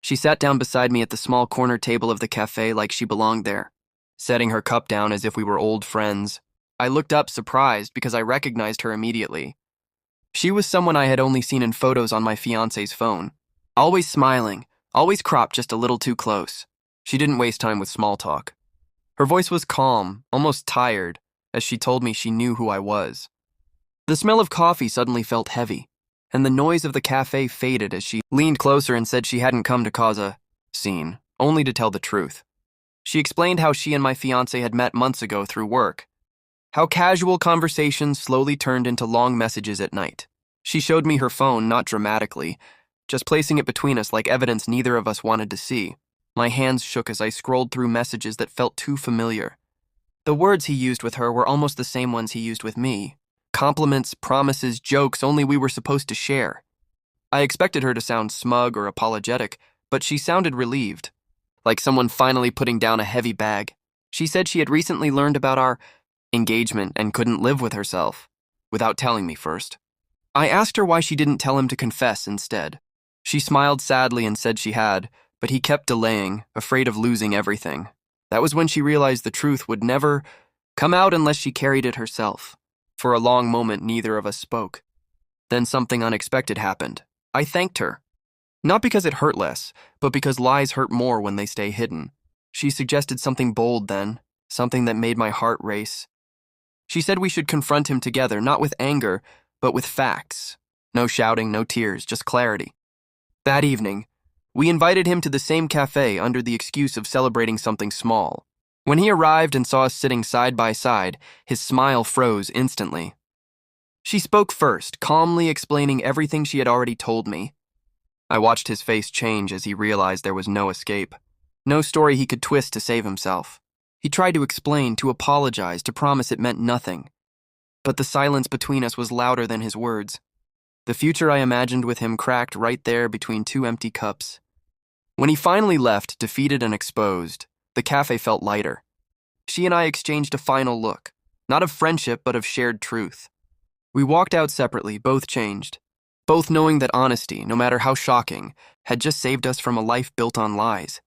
She sat down beside me at the small corner table of the cafe like she belonged there, setting her cup down as if we were old friends. I looked up surprised because I recognized her immediately. She was someone I had only seen in photos on my fiancé's phone. Always smiling, always cropped just a little too close. She didn't waste time with small talk. Her voice was calm, almost tired, as she told me she knew who I was. The smell of coffee suddenly felt heavy, and the noise of the cafe faded as she leaned closer and said she hadn't come to cause a scene, only to tell the truth. She explained how she and my fiancé had met months ago through work, how casual conversations slowly turned into long messages at night. She showed me her phone, not dramatically, just placing it between us like evidence neither of us wanted to see. My hands shook as I scrolled through messages that felt too familiar. The words he used with her were almost the same ones he used with me. Compliments, promises, jokes only we were supposed to share. I expected her to sound smug or apologetic, but she sounded relieved, like someone finally putting down a heavy bag. She said she had recently learned about our engagement and couldn't live with herself, without telling me first. I asked her why she didn't tell him to confess instead. She smiled sadly and said she had, but he kept delaying, afraid of losing everything. That was when she realized the truth would never come out unless she carried it herself. For a long moment, neither of us spoke. Then something unexpected happened. I thanked her. Not because it hurt less, but because lies hurt more when they stay hidden. She suggested something bold then, something that made my heart race. She said we should confront him together, not with anger, but with facts. No shouting, no tears, just clarity. That evening, we invited him to the same cafe under the excuse of celebrating something small. When he arrived and saw us sitting side by side, his smile froze instantly. She spoke first, calmly explaining everything she had already told me. I watched his face change as he realized there was no escape. No story he could twist to save himself. He tried to explain, to apologize, to promise it meant nothing. But the silence between us was louder than his words. The future I imagined with him cracked right there between two empty cups. When he finally left, defeated and exposed, the cafe felt lighter. She and I exchanged a final look, not of friendship but of shared truth. We walked out separately, both changed, both knowing that honesty, no matter how shocking, had just saved us from a life built on lies.